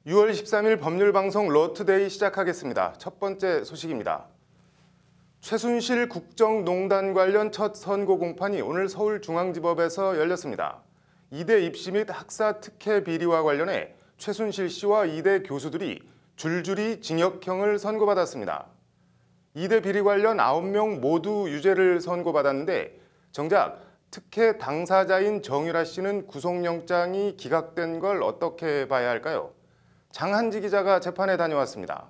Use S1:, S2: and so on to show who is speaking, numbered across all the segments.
S1: 6월 13일 법률방송 러투데이 시작하겠습니다. 첫 번째 소식입니다. 최순실 국정농단 관련 첫 선고 공판이 오늘 서울중앙지법에서 열렸습니다. 이대 입시 및 학사 특혜 비리와 관련해 최순실 씨와 이대 교수들이 줄줄이 징역형을 선고받았습니다. 이대 비리 관련 9명 모두 유죄를 선고받았는데 정작 특혜 당사자인 정유라 씨는 구속영장이 기각된 걸 어떻게 봐야 할까요? 장한지 기자가 재판에 다녀왔습니다.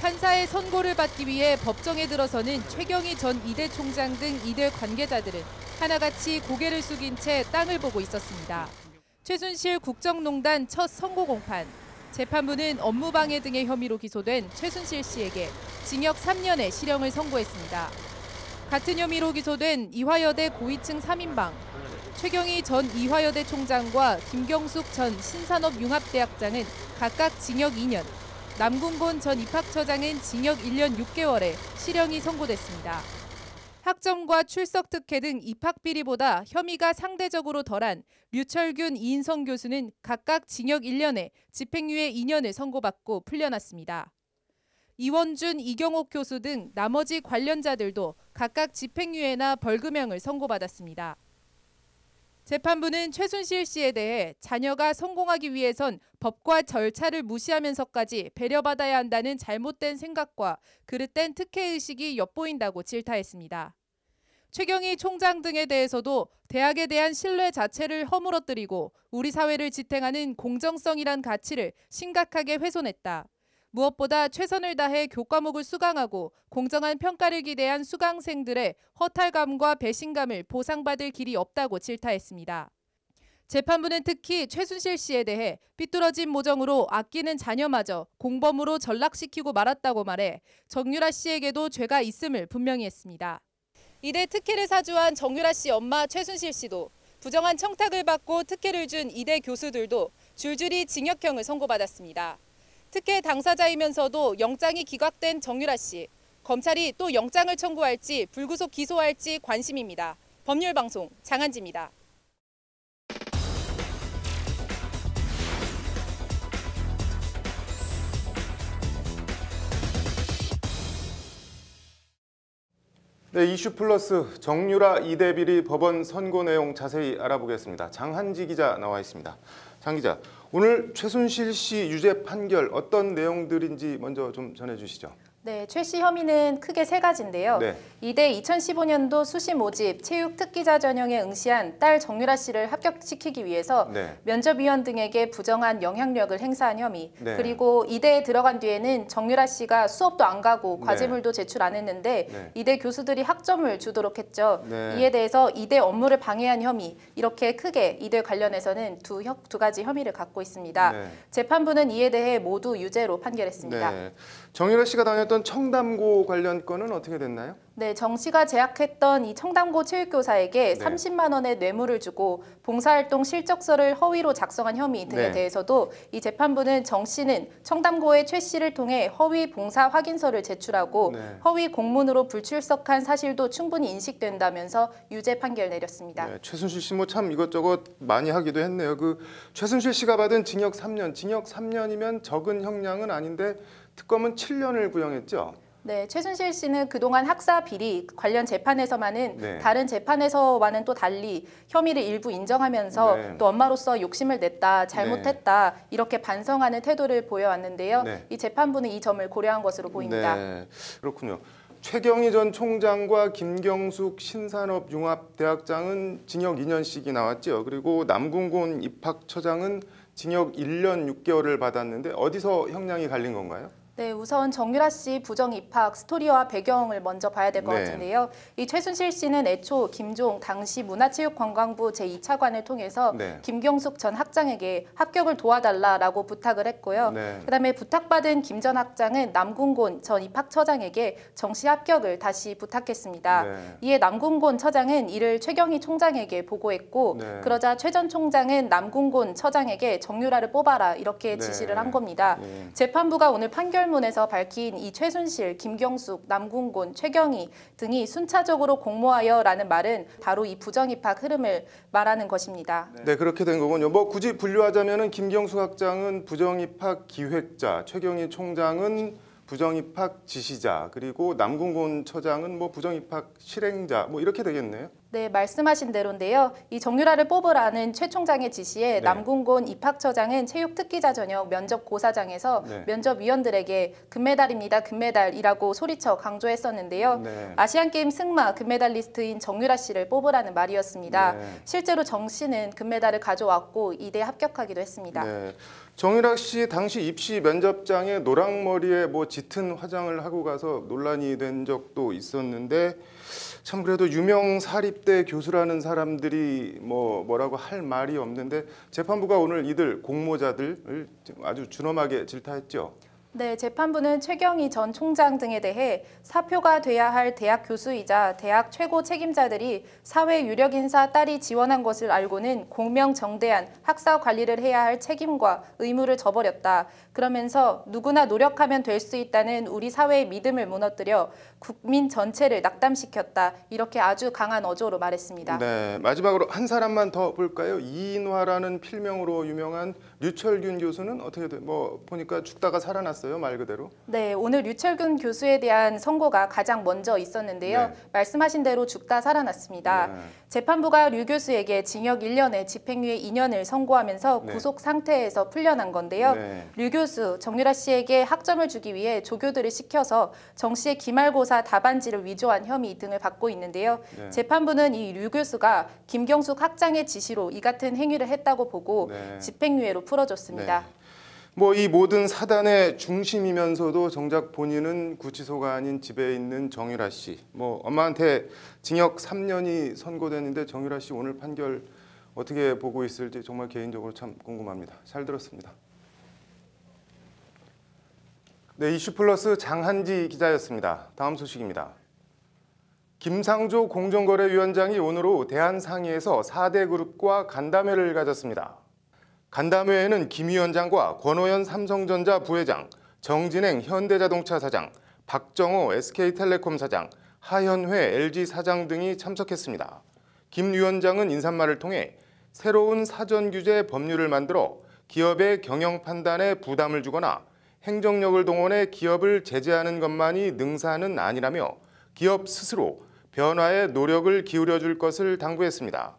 S2: 판사의 선고를 받기 위해 법정에 들어서는 최경희 전 이대 총장 등 이대 관계자들은 하나같이 고개를 숙인 채 땅을 보고 있었습니다. 최순실 국정농단 첫 선고 공판. 재판부는 업무방해 등의 혐의로 기소된 최순실 씨에게 징역 3년의 실형을 선고했습니다. 같은 혐의로 기소된 이화여대 고위층 3인방, 최경희 전 이화여대 총장과 김경숙 전 신산업융합대학장은 각각 징역 2년, 남궁곤 전 입학처장은 징역 1년 6개월의 실형이 선고됐습니다. 학점과 출석 특혜 등 입학 비리보다 혐의가 상대적으로 덜한 류철균, 이인성 교수는 각각 징역 1년에 집행유예 2년을 선고받고 풀려났습니다. 이원준, 이경옥 교수 등 나머지 관련자들도 각각 집행유예나 벌금형을 선고받았습니다. 재판부는 최순실 씨에 대해 자녀가 성공하기 위해선 법과 절차를 무시하면서까지 배려받아야 한다는 잘못된 생각과 그릇된 특혜의식이 엿보인다고 질타했습니다. 최경희 총장 등에 대해서도 대학에 대한 신뢰 자체를 허물어뜨리고 우리 사회를 지탱하는 공정성이란 가치를 심각하게 훼손했다. 무엇보다 최선을 다해 교과목을 수강하고 공정한 평가를 기대한 수강생들의 허탈감과 배신감을 보상받을 길이 없다고 질타했습니다. 재판부는 특히 최순실 씨에 대해 삐뚤어진 모정으로 아끼는 자녀마저 공범으로 전락시키고 말았다고 말해 정유라 씨에게도 죄가 있음을 분명히 했습니다. 이대 특혜를 사주한 정유라 씨 엄마 최순실 씨도 부정한 청탁을 받고 특혜를 준 이대 교수들도 줄줄이 징역형을 선고받았습니다. 특혜 당사자이면서도 영장이 기각된 정유라 씨. 검찰이 또 영장을 청구할지 불구속 기소할지 관심입니다. 법률방송 장한지입니다.
S1: 네, 이슈 플러스 정유라 이대 비리 법원 선고 내용 자세히 알아보겠습니다. 장한지 기자 나와 있습니다. 장 기자, 오늘 최순실 씨 유죄 판결 어떤 내용들인지 먼저 좀 전해주시죠.
S3: 네, 최 씨 혐의는 크게 세 가지인데요.
S1: 네.
S3: 이대 2015년도 수시 모집 체육 특기자 전형에 응시한 딸 정유라 씨를 합격시키기 위해서
S1: 네.
S3: 면접위원 등에게 부정한 영향력을 행사한 혐의.
S1: 네.
S3: 그리고 이대에 들어간 뒤에는 정유라 씨가 수업도 안 가고 과제물도 제출 안 했는데
S1: 네.
S3: 이대 교수들이 학점을 주도록 했죠.
S1: 네.
S3: 이에 대해서 이대 업무를 방해한 혐의. 이렇게 크게 이대 관련해서는 두 가지 혐의를 갖고 있습니다.
S1: 네.
S3: 재판부는 이에 대해 모두 유죄로 판결했습니다.
S1: 네. 정유라 씨가 다녔던 청담고 관련 건은 어떻게 됐나요?
S3: 네, 정 씨가 재학했던 이 청담고 체육교사에게
S1: 네.
S3: 30만 원의 뇌물을 주고 봉사활동 실적서를 허위로 작성한 혐의 등에
S1: 네.
S3: 대해서도 이 재판부는 정 씨는 청담고의 최 씨를 통해 허위 봉사 확인서를 제출하고
S1: 네.
S3: 허위 공문으로 불출석한 사실도 충분히 인식된다면서 유죄 판결 내렸습니다.
S1: 네, 최순실 씨 뭐 참 이것저것 많이 하기도 했네요. 최순실 씨가 받은 징역 3년, 징역 3년이면 적은 형량은 아닌데 특검은 7년을 구형했죠.
S3: 네, 최순실 씨는 그동안 학사 비리 관련 재판에서만은
S1: 네.
S3: 다른 재판에서와는 또 달리 혐의를 일부 인정하면서
S1: 네.
S3: 또 엄마로서 욕심을 냈다, 잘못했다 이렇게 반성하는 태도를 보여왔는데요.
S1: 네.
S3: 이 재판부는 이 점을 고려한 것으로 보입니다.
S1: 네, 그렇군요. 최경희 전 총장과 김경숙 신산업융합대학장은 징역 2년씩이 나왔죠. 그리고 남궁곤 입학처장은 징역 1년 6개월을 받았는데 어디서 형량이 갈린 건가요?
S3: 네, 우선 정유라 씨 부정 입학 스토리와 배경을 먼저 봐야 될 것
S1: 네.
S3: 같은데요. 이 최순실 씨는 애초 김종 당시 문화체육관광부 제2차관을 통해서
S1: 네.
S3: 김경숙 전 학장에게 합격을 도와달라고 부탁을 했고요.
S1: 네.
S3: 그다음에 부탁받은 김 전 학장은 남궁곤 전 입학처장에게 정시 합격을 다시 부탁했습니다.
S1: 네.
S3: 이에 남궁곤 처장은 이를 최경희 총장에게 보고했고
S1: 네.
S3: 그러자 최 전 총장은 남궁곤 처장에게 정유라를 뽑아라 이렇게
S1: 네.
S3: 지시를 한 겁니다.
S1: 예.
S3: 재판부가 오늘 판결문 판결문에서 밝힌 이 최순실, 김경숙, 남궁곤, 최경희 등이 순차적으로 공모하여라는 말은 바로 이 부정입학 흐름을 말하는 것입니다.
S1: 네, 그렇게 된 거군요. 뭐 굳이 분류하자면은 김경수 학장은 부정입학 기획자, 최경희 총장은 부정입학 지시자, 그리고 남궁곤 처장은 뭐 부정입학 실행자, 뭐 이렇게 되겠네요.
S3: 네, 말씀하신 대로인데요. 이 정유라를 뽑으라는 최 총장의 지시에
S1: 네.
S3: 남궁곤 입학처장은 체육특기자 전형 면접고사장에서
S1: 네.
S3: 면접위원들에게 금메달입니다, 금메달이라고 소리쳐 강조했었는데요.
S1: 네.
S3: 아시안게임 승마 금메달리스트인 정유라 씨를 뽑으라는 말이었습니다.
S1: 네.
S3: 실제로 정 씨는 금메달을 가져왔고 이대에 합격하기도 했습니다.
S1: 네. 정유라 씨 당시 입시 면접장에 노랑머리에 뭐 짙은 화장을 하고 가서 논란이 된 적도 있었는데 참 그래도 유명 사립대 교수라는 사람들이 뭐라고 할 말이 없는데 재판부가 오늘 이들 공모자들을 아주 준엄하게 질타했죠.
S3: 네, 재판부는 최경희 전 총장 등에 대해 사표가 돼야 할 대학 교수이자 대학 최고 책임자들이 사회 유력 인사 딸이 지원한 것을 알고는 공명정대한 학사 관리를 해야 할 책임과 의무를 저버렸다. 그러면서 누구나 노력하면 될 수 있다는 우리 사회의 믿음을 무너뜨려 국민 전체를 낙담시켰다. 이렇게 아주 강한 어조로 말했습니다.
S1: 네, 마지막으로 한 사람만 더 볼까요? 이인화라는 필명으로 유명한 류철균 교수는 어떻게 보니까 죽다가 살아났어요, 말 그대로.
S3: 네, 오늘 류철균 교수에 대한 선고가 가장 먼저 있었는데요.
S1: 네.
S3: 말씀하신 대로 죽다 살아났습니다.
S1: 네.
S3: 재판부가 류 교수에게 징역 1년에 집행유예 2년을 선고하면서
S1: 네.
S3: 구속 상태에서 풀려난 건데요.
S1: 네.
S3: 류 교수, 정유라 씨에게 학점을 주기 위해 조교들을 시켜서 정 씨의 기말고사 답안지를 위조한 혐의 등을 받고 있는데요.
S1: 네.
S3: 재판부는 이 류 교수가 김경숙 학장의 지시로 이 같은 행위를 했다고 보고
S1: 네.
S3: 집행유예로 풀어줬습니다.
S1: 네. 뭐 이 모든 사단의 중심이면서도 정작 본인은 구치소가 아닌 집에 있는 정유라 씨. 뭐 엄마한테 징역 3년이 선고됐는데 정유라 씨 오늘 판결 어떻게 보고 있을지 정말 개인적으로 참 궁금합니다. 잘 들었습니다. 네, 이슈플러스 장한지 기자였습니다. 다음 소식입니다. 김상조 공정거래위원장이 오늘 오후 대한상의에서 4대 그룹과 간담회를 가졌습니다. 간담회에는 김 위원장과 권오현 삼성전자 부회장, 정진행 현대자동차 사장, 박정호 SK텔레콤 사장, 하현회 LG 사장 등이 참석했습니다. 김 위원장은 인사말을 통해 새로운 사전규제 법률을 만들어 기업의 경영 판단에 부담을 주거나 행정력을 동원해 기업을 제재하는 것만이 능사는 아니라며 기업 스스로 변화에 노력을 기울여 줄 것을 당부했습니다.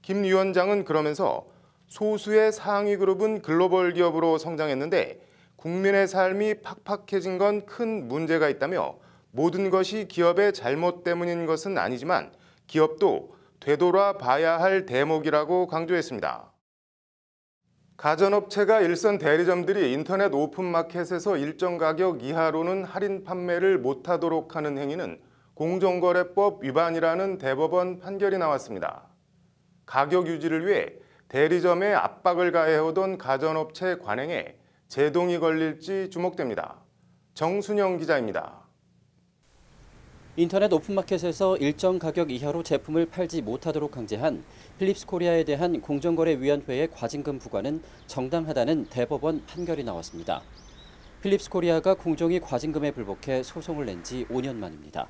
S1: 김 위원장은 그러면서 소수의 상위 그룹은 글로벌 기업으로 성장했는데 국민의 삶이 팍팍해진 건 큰 문제가 있다며 모든 것이 기업의 잘못 때문인 것은 아니지만 기업도 되돌아봐야 할 대목이라고 강조했습니다. 가전업체가 일선 대리점들이 인터넷 오픈마켓에서 일정 가격 이하로는 할인 판매를 못하도록 하는 행위는 공정거래법 위반이라는 대법원 판결이 나왔습니다. 가격 유지를 위해 대리점에 압박을 가해오던 가전업체 관행에 제동이 걸릴지 주목됩니다. 정순영 기자입니다.
S4: 인터넷 오픈마켓에서 일정 가격 이하로 제품을 팔지 못하도록 강제한 필립스코리아에 대한 공정거래위원회의 과징금 부과는 정당하다는 대법원 판결이 나왔습니다. 필립스코리아가 공정위 과징금에 불복해 소송을 낸 지 5년 만입니다.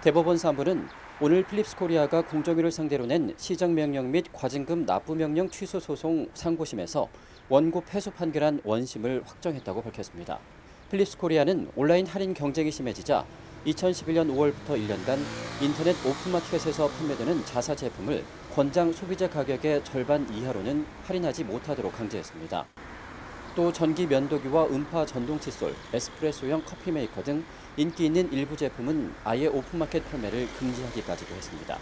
S4: 대법원 3부는 오늘 필립스코리아가 공정위를 상대로 낸 시정명령 및 과징금 납부명령 취소 소송 상고심에서 원고 패소 판결한 원심을 확정했다고 밝혔습니다. 필립스코리아는 온라인 할인 경쟁이 심해지자 2011년 5월부터 1년간 인터넷 오픈마켓에서 판매되는 자사 제품을 권장 소비자 가격의 절반 이하로는 할인하지 못하도록 강제했습니다. 또 전기 면도기와 음파 전동 칫솔, 에스프레소형 커피 메이커 등 인기 있는 일부 제품은 아예 오픈마켓 판매를 금지하기까지도 했습니다.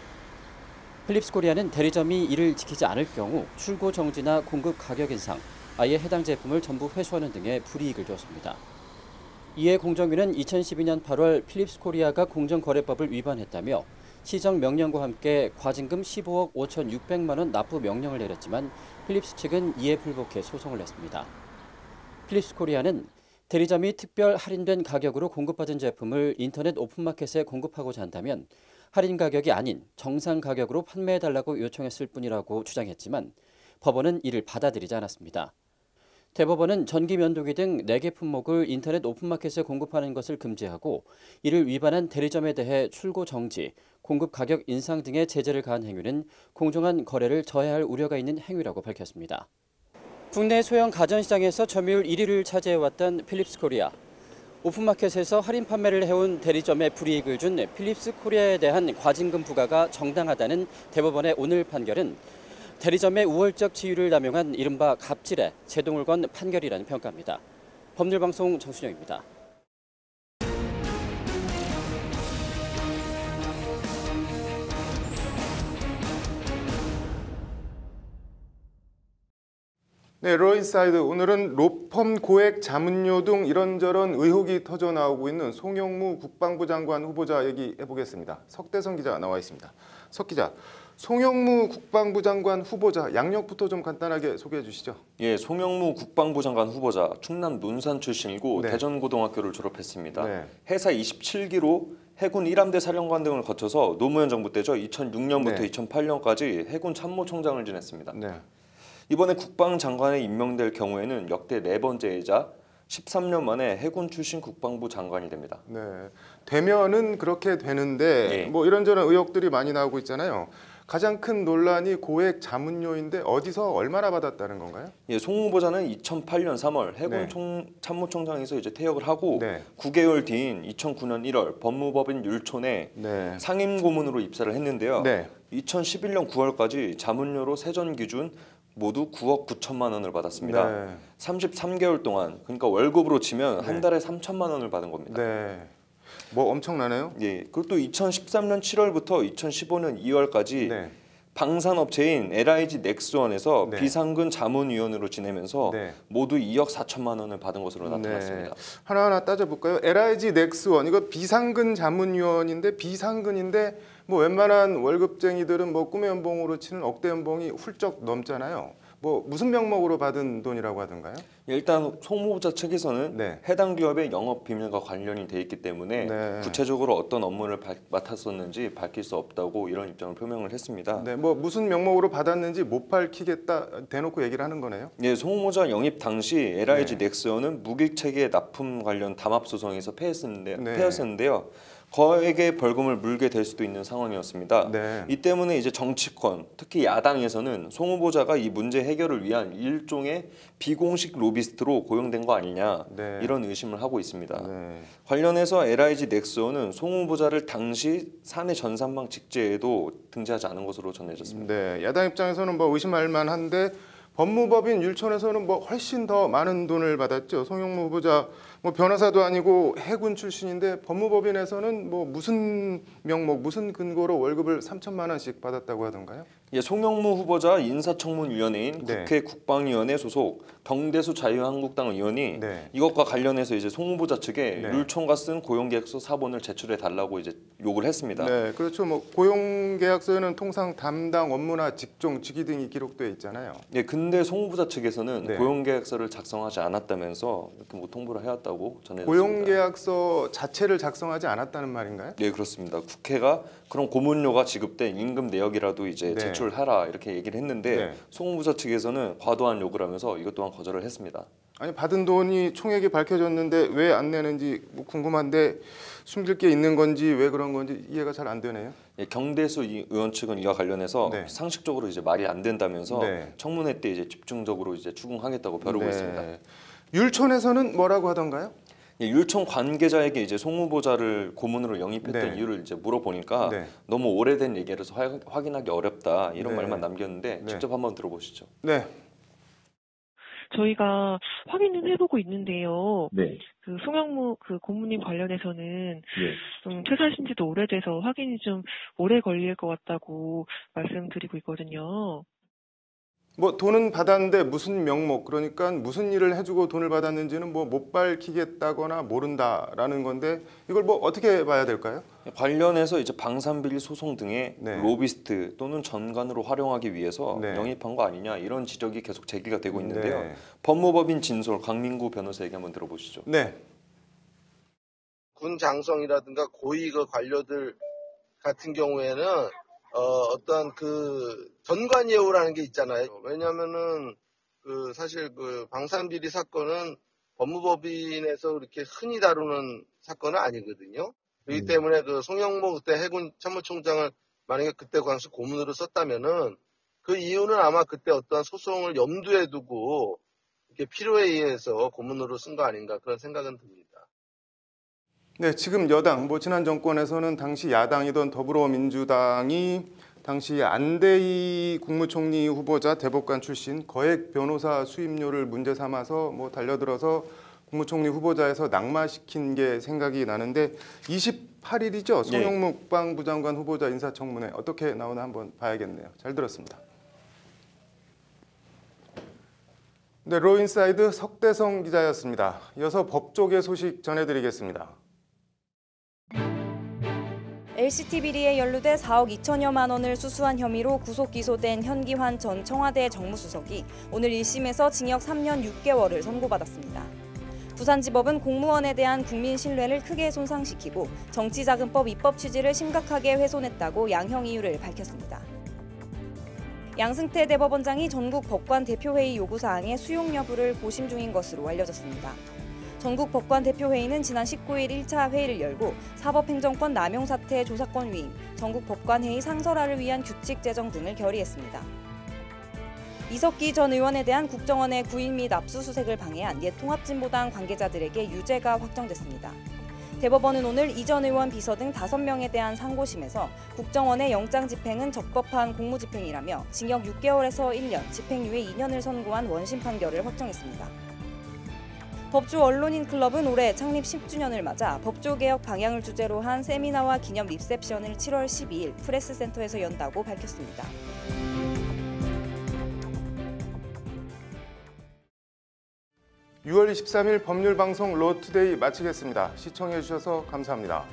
S4: 필립스코리아는 대리점이 이를 지키지 않을 경우 출고 정지나 공급 가격 인상, 아예 해당 제품을 전부 회수하는 등의 불이익을 줬습니다. 이에 공정위는 2012년 8월 필립스코리아가 공정거래법을 위반했다며 시정명령과 함께 과징금 15억 5,600만 원 납부 명령을 내렸지만 필립스 측은 이에 불복해 소송을 냈습니다. 필립스코리아는 대리점이 특별 할인된 가격으로 공급받은 제품을 인터넷 오픈마켓에 공급하고자 한다면 할인 가격이 아닌 정상 가격으로 판매해달라고 요청했을 뿐이라고 주장했지만 법원은 이를 받아들이지 않았습니다. 대법원은 전기 면도기 등 4개 품목을 인터넷 오픈마켓에 공급하는 것을 금지하고 이를 위반한 대리점에 대해 출고 정지, 공급 가격 인상 등의 제재를 가한 행위는 공정한 거래를 저해할 우려가 있는 행위라고 밝혔습니다. 국내 소형 가전시장에서 점유율 1위를 차지해왔던 필립스 코리아. 오픈마켓에서 할인 판매를 해온 대리점에 불이익을 준 필립스 코리아에 대한 과징금 부과가 정당하다는 대법원의 오늘 판결은 대리점의 우월적 지위를 남용한 이른바 갑질에 제동을 건 판결이라는 평가입니다. 법률방송 정순영입니다.
S1: 네, 로이사이드 오늘은 로펌 고액 자문료 등 이런저런 의혹이 터져 나오고 있는 송영무 국방부 장관 후보자 얘기해 보겠습니다. 석대성 기자 나와 있습니다. 석 기자, 송영무 국방부 장관 후보자 양력부터 좀 간단하게 소개해 주시죠.
S5: 예, 송영무 국방부 장관 후보자 충남 논산 출신이고
S1: 네.
S5: 대전고등학교를 졸업했습니다.
S1: 네.
S5: 해사 27기로 해군 1함대 사령관 등을 거쳐서 노무현 정부 때죠. 2006년부터
S1: 네.
S5: 2008년까지 해군 참모총장을 지냈습니다.
S1: 네.
S5: 이번에 국방장관에 임명될 경우에는 역대 4번째이자 13년 만에 해군 출신 국방부 장관이 됩니다.
S1: 네. 되면은 그렇게 되는데
S5: 네.
S1: 뭐 이런저런 의혹들이 많이 나오고 있잖아요. 가장 큰 논란이 고액 자문료인데 어디서 얼마나 받았다는 건가요?
S5: 예, 송 후보자는 2008년 3월 해군
S1: 네.
S5: 참모총장에서 이제 퇴역을 하고
S1: 네.
S5: 9개월 뒤인 2009년 1월 법무법인 율촌에
S1: 네.
S5: 상임고문으로 입사를 했는데요.
S1: 네.
S5: 2011년 9월까지 자문료로 세전 기준 모두 9억 9천만 원을 받았습니다.
S1: 네.
S5: 33개월 동안, 그러니까 월급으로 치면
S1: 네.
S5: 한 달에 3천만 원을 받은 겁니다.
S1: 네. 뭐 엄청나네요.
S5: 예, 그리고 또 2013년 7월부터 2015년 2월까지
S1: 네.
S5: 방산업체인 LIG 넥스원에서
S1: 네.
S5: 비상근 자문위원으로 지내면서
S1: 네.
S5: 모두 2억 4천만 원을 받은 것으로 나타났습니다.
S1: 하나하나 따져볼까요? LIG 넥스원 이거 비상근 자문위원인데 비상근인데 뭐 웬만한 월급쟁이들은 뭐 꿈의 연봉으로 치는 억대 연봉이 훌쩍 넘잖아요. 뭐 무슨 명목으로 받은 돈이라고 하던가요?
S5: 예, 일단 송 후보자 측에서는
S1: 네.
S5: 해당 기업의 영업 비밀과 관련이 돼 있기 때문에
S1: 네.
S5: 구체적으로 어떤 업무를 맡았었는지 밝힐 수 없다고 이런 입장을 표명을 했습니다.
S1: 네, 뭐 무슨 명목으로 받았는지 못 밝히겠다 대놓고 얘기를 하는 거네요.
S5: 예, 송 후보자 영입 당시 LIG
S1: 네.
S5: 넥스원은 무기체계 납품 관련 담합 소송에서 패했었는데요.
S1: 네.
S5: 거액의 벌금을 물게 될 수도 있는 상황이었습니다.
S1: 네.
S5: 이 때문에 이제 정치권, 특히 야당에서는 송 후보자가 이 문제 해결을 위한 일종의 비공식 로비스트로 고용된 거 아니냐
S1: 네.
S5: 이런 의심을 하고 있습니다.
S1: 네.
S5: 관련해서 LIG 넥스원은 송 후보자를 당시 사내 전산망 직제에도 등재하지 않은 것으로 전해졌습니다.
S1: 네, 야당 입장에서는 뭐 의심할 만한데 법무법인 율촌에서는 뭐 훨씬 더 많은 돈을 받았죠. 송영무 후보자 뭐 변호사도 아니고 해군 출신인데 법무법인에서는 뭐 무슨 명목, 무슨 근거로 월급을 3천만 원씩 받았다고 하던가요?
S5: 예, 송영무 후보자 인사청문위원회인
S1: 네.
S5: 국회 국방위원회 소속 경대수 자유한국당 의원이
S1: 네.
S5: 이것과 관련해서 이제 송 후보자 측에
S1: 네.
S5: 율촌과 쓴 고용계약서 사본을 제출해 달라고 이제 요구를 했습니다.
S1: 네, 그렇죠. 뭐 고용계약서에는 통상 담당 업무나 직종, 직위 등이 기록되어 있잖아요.
S5: 예, 근데 송 후보자 측에서는
S1: 네.
S5: 고용계약서를 작성하지 않았다면서 이렇게 뭐 통보를 해왔다고 전해졌습니다.
S1: 고용계약서 자체를 작성하지 않았다는 말인가요?
S5: 네, 그렇습니다. 국회가 그런 고문료가 지급된 임금 내역이라도 이제
S1: 네.
S5: 제출하라 이렇게 얘기를 했는데
S1: 네.
S5: 송 후보자 측에서는 과도한 요구를 하면서 이것 또한 거절을 했습니다.
S1: 아니 받은 돈이 총액이 밝혀졌는데 왜 안 내는지 뭐 궁금한데 숨길 게 있는 건지 왜 그런 건지 이해가 잘 안 되네요.
S5: 예, 경대수 의원 측은 이와 관련해서
S1: 네.
S5: 상식적으로 이제 말이 안 된다면서
S1: 네.
S5: 청문회 때 이제 집중적으로 이제 추궁하겠다고 벼르고 있습니다.
S1: 율촌에서는 뭐라고 하던가요?
S5: 예, 율촌 관계자에게 이제 송 후보자를 고문으로 영입했던
S1: 네.
S5: 이유를 이제 물어보니까
S1: 네.
S5: 너무 오래된 얘기라서 확인하기 어렵다 이런
S1: 네.
S5: 말만 남겼는데
S1: 네.
S5: 직접 한번 들어보시죠.
S1: 네.
S6: 저희가 확인은 해보고 있는데요.
S7: 네.
S6: 그 송영무 그 고문님 관련해서는
S7: 예.
S6: 좀 퇴사하신 지도 오래돼서 확인이 좀 오래 걸릴 것 같다고 말씀드리고 있거든요.
S1: 뭐 돈은 받았는데 무슨 명목 그러니까 무슨 일을 해주고 돈을 받았는지는 뭐 못 밝히겠다거나 모른다라는 건데 이걸 뭐 어떻게 봐야 될까요?
S5: 관련해서 이제 방산비리 소송 등의
S1: 네.
S5: 로비스트 또는 전관으로 활용하기 위해서
S1: 네.
S5: 영입한 거 아니냐 이런 지적이 계속 제기가 되고 있는데요.
S1: 네.
S5: 법무법인 진솔 강민구 변호사 얘기 한번 들어보시죠.
S1: 네.
S8: 군 장성이라든가 고위 그 관료들 같은 경우에는 어떤 그 전관 예우라는 게 있잖아요. 왜냐하면은 사실 방산비리 사건은 법무법인에서 그렇게 흔히 다루는 사건은 아니거든요. 그렇기 때문에 송영모 그때 해군 참모총장을 만약에 그때 당시 고문으로 썼다면은 그 이유는 아마 그때 어떠한 소송을 염두에 두고 이렇게 필요에 의해서 고문으로 쓴 거 아닌가 그런 생각은 듭니다.
S1: 네, 지금 여당, 지난 정권에서는 당시 야당이던 더불어민주당이 당시 안대희 국무총리 후보자 대법관 출신 거액 변호사 수임료를 문제 삼아서 달려들어서 국무총리 후보자에서 낙마시킨 게 생각이 나는데 28일이죠. 송영묵 방부 장관 후보자 인사청문회 어떻게 나오나 한번 봐야겠네요. 잘 들었습니다. 네, 로인사이드 석대성 기자였습니다. 이어서 법조계 소식 전해드리겠습니다.
S7: LCT 비리에 연루돼 4억 2천여만 원을 수수한 혐의로 구속 기소된 현기환 전 청와대 정무수석이 오늘 1심에서 징역 3년 6개월을 선고받았습니다. 부산지법은 공무원에 대한 국민 신뢰를 크게 손상시키고 정치자금법 입법 취지를 심각하게 훼손했다고 양형 이유를 밝혔습니다. 양승태 대법원장이 전국 법관 대표회의 요구사항의 수용 여부를 고심 중인 것으로 알려졌습니다. 전국 법관 대표회의는 지난 19일 1차 회의를 열고 사법행정권 남용 사태 조사권 위임, 전국 법관회의 상설화를 위한 규칙 제정 등을 결의했습니다. 이석기 전 의원에 대한 국정원의 구인 및 압수수색을 방해한 옛 통합진보당 관계자들에게 유죄가 확정됐습니다. 대법원은 오늘 이 전 의원 비서 등 5명에 대한 상고심에서 국정원의 영장 집행은 적법한 공무집행이라며 징역 6개월에서 1년, 집행유예 2년을 선고한 원심 판결을 확정했습니다. 법조 언론인 클럽은 올해 창립 10주년을 맞아 법조개혁 방향을 주제로 한 세미나와 기념 리셉션을 7월 12일 프레스센터에서 연다고 밝혔습니다.
S1: (6월 23일) 법률방송 로투데이 마치겠습니다. 시청해주셔서 감사합니다.